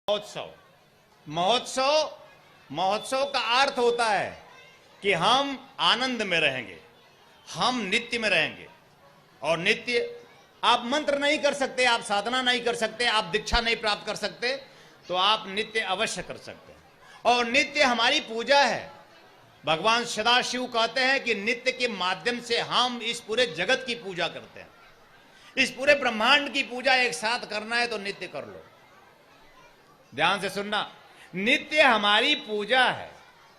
महोत्सव महोत्सव महोत्सव का अर्थ होता है कि हम आनंद में रहेंगे, हम नित्य में रहेंगे। और नित्य आप मंत्र नहीं कर सकते, आप साधना नहीं कर सकते, आप दीक्षा नहीं प्राप्त कर सकते, तो आप नित्य अवश्य कर सकते हैं। और नित्य हमारी पूजा है। भगवान सदाशिव कहते हैं कि नित्य के माध्यम से हम इस पूरे जगत की पूजा करते हैं। इस पूरे ब्रह्मांड की पूजा एक साथ करना है तो नित्य कर लो। ध्यान से सुनना, नित्य हमारी पूजा है,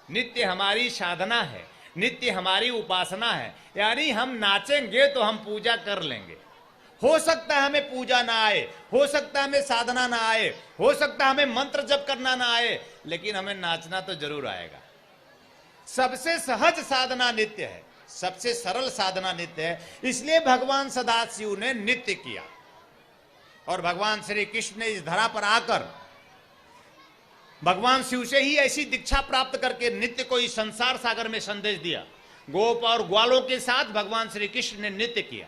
नित्य हमारी साधना है, नित्य हमारी उपासना है। यानी हम नाचेंगे तो हम पूजा कर लेंगे। हो सकता है हमें पूजा ना आए, हो सकता है हमें साधना ना आए, हो सकता है हमें मंत्र जप करना ना आए, लेकिन हमें नाचना तो जरूर आएगा। सबसे सहज साधना नित्य है, सबसे सरल साधना नित्य है। इसलिए भगवान सदाशिव ने नित्य किया। और भगवान श्री कृष्ण ने इस धरा पर आकर भगवान शिव से ही ऐसी दीक्षा प्राप्त करके नित्य को इस संसार सागर में संदेश दिया। गोप और ग्वालों के साथ भगवान श्री कृष्ण ने नित्य किया।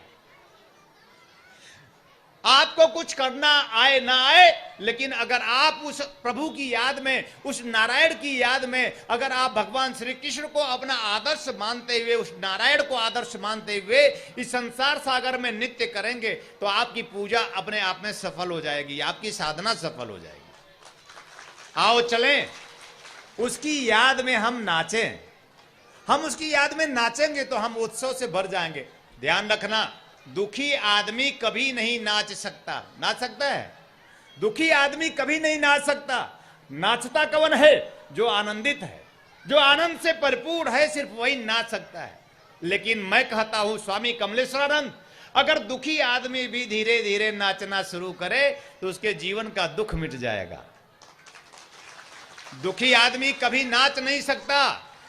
आपको कुछ करना आए ना आए, लेकिन अगर आप उस प्रभु की याद में, उस नारायण की याद में, अगर आप भगवान श्री कृष्ण को अपना आदर्श मानते हुए, उस नारायण को आदर्श मानते हुए इस संसार सागर में नित्य करेंगे, तो आपकी पूजा अपने आप में सफल हो जाएगी, आपकी साधना सफल हो जाएगी। आओ चलें, उसकी याद में हम नाचें। हम उसकी याद में नाचेंगे तो हम उत्सव से भर जाएंगे। ध्यान रखना, दुखी आदमी कभी नहीं नाच सकता। नाच सकता है? दुखी आदमी कभी नहीं नाच सकता। नाचता कौन है? जो आनंदित है, जो आनंद से भरपूर है, सिर्फ वही नाच सकता है। लेकिन मैं कहता हूं स्वामी कमलेश्वरानंद, अगर दुखी आदमी भी धीरे धीरे नाचना शुरू करे तो उसके जीवन का दुख मिट जाएगा। दुखी आदमी कभी नाच नहीं सकता,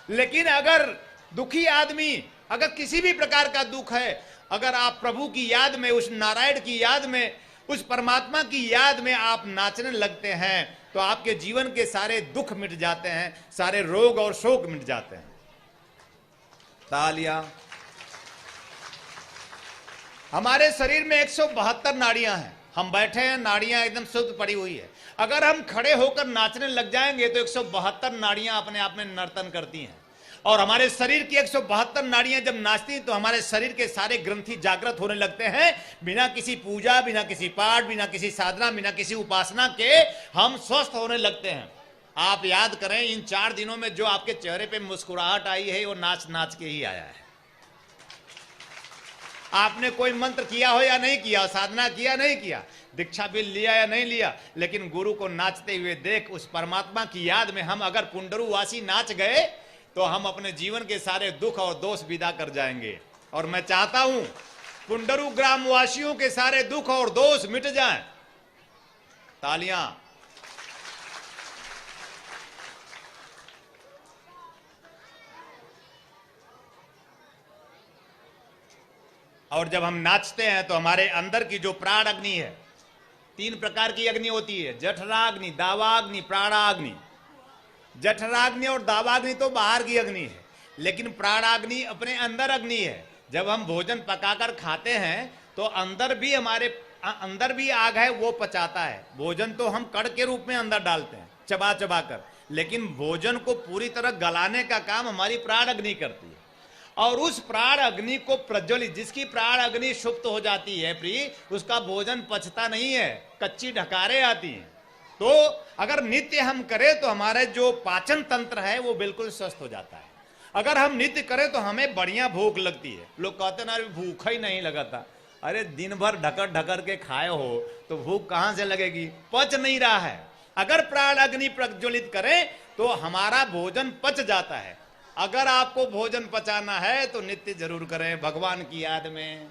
लेकिन अगर दुखी आदमी, अगर किसी भी प्रकार का दुख है, अगर आप प्रभु की याद में, उस नारायण की याद में, उस परमात्मा की याद में आप नाचने लगते हैं तो आपके जीवन के सारे दुख मिट जाते हैं, सारे रोग और शोक मिट जाते हैं। तालियां। हमारे शरीर में 172 नाड़ियां हैं। हम बैठे हैं, नाड़ियां एकदम शुद्ध पड़ी हुई है। अगर हम खड़े होकर नाचने लग जाएंगे तो 172 नाड़ियां अपने आप में नर्तन करती हैं। और हमारे शरीर की 172 नाड़ियां जब नाचती हैं तो हमारे शरीर के सारे ग्रंथि जागृत होने लगते हैं। बिना किसी पूजा, बिना किसी पाठ, बिना किसी साधना, बिना किसी उपासना के हम स्वस्थ होने लगते हैं। आप याद करें, इन 4 दिनों में जो आपके चेहरे पे मुस्कुराहट आई है वो नाच नाच के ही आया है। आपने कोई मंत्र किया हो या नहीं किया, साधना किया नहीं किया, दीक्षा भी लिया या नहीं लिया, लेकिन गुरु को नाचते हुए देख, उस परमात्मा की याद में हम अगर पुंडरुवासी नाच गए तो हम अपने जीवन के सारे दुख और दोष विदा कर जाएंगे। और मैं चाहता हूं पुंडरु ग्राम वासियों के सारे दुख और दोष मिट जाएं। तालियां। और जब हम नाचते हैं तो हमारे अंदर की जो प्राण अग्नि है, 3 प्रकार की अग्नि होती है, जठराग्नि, दावाग्नि, प्राणाग्नि। जठराग्नि और दावाग्नि तो बाहर की अग्नि है, लेकिन प्राणाग्नि अपने अंदर अग्नि है। जब हम भोजन पकाकर खाते हैं तो अंदर भी हमारे अंदर भी आग है, वो पचाता है। भोजन तो हम कड़ के रूप में अंदर डालते हैं चबा चबा कर, लेकिन भोजन को पूरी तरह गलाने का काम हमारी प्राण अग्नि करती है। और उस प्राण अग्नि को प्रज्वलित, जिसकी प्राण अग्नि सुप्त हो जाती है प्रिय, उसका भोजन पचता नहीं है, कच्ची ढकारें आती हैं। तो अगर नित्य हम करें तो हमारे जो पाचन तंत्र है वो बिल्कुल स्वस्थ हो जाता है। अगर हम नित्य करें तो हमें बढ़िया भूख लगती है। लोग कहते ना भूख ही नहीं लगा था। अरे दिन भर ढकर ढकर के खाए हो तो भूख कहां से लगेगी? पच नहीं रहा है। अगर प्राण अग्नि प्रज्वलित करें तो हमारा भोजन पच जाता है। अगर आपको भोजन पचाना है तो नित्य जरूर करें, भगवान की याद में।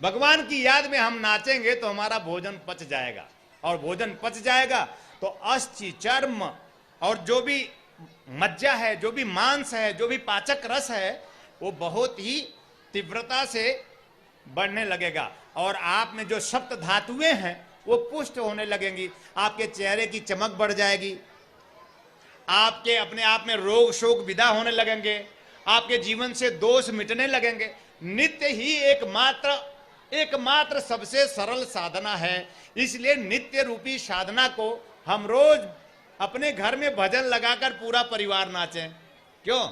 भगवान की याद में हम नाचेंगे तो हमारा भोजन पच जाएगा। और भोजन पच जाएगा तो अस्थि, चर्म और जो भी मज्जा है, जो भी मांस है, जो भी पाचक रस है, वो बहुत ही तीव्रता से बढ़ने लगेगा। और आप में जो सप्त धातुएं हैं वो पुष्ट होने लगेंगी। आपके चेहरे की चमक बढ़ जाएगी। आपके अपने आप में रोग शोक विदा होने लगेंगे। आपके जीवन से दोष मिटने लगेंगे। नित्य ही एकमात्र सबसे सरल साधना है। इसलिए नित्य रूपी साधना को हम रोज अपने घर में भजन लगाकर पूरा परिवार नाचे। क्यों?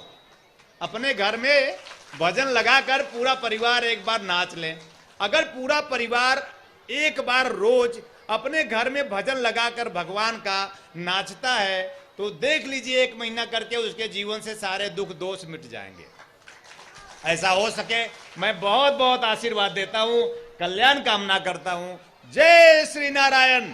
अपने घर में भजन लगाकर पूरा परिवार एक बार नाच ले। अगर पूरा परिवार एक बार रोज अपने घर में भजन लगाकर भगवान का नाचता है तो देख लीजिए 1 महीना करके उसके जीवन से सारे दुख दोष मिट जाएंगे। ऐसा हो सके मैं बहुत बहुत आशीर्वाद देता हूं, कल्याण कामना करता हूं। जय श्री नारायण।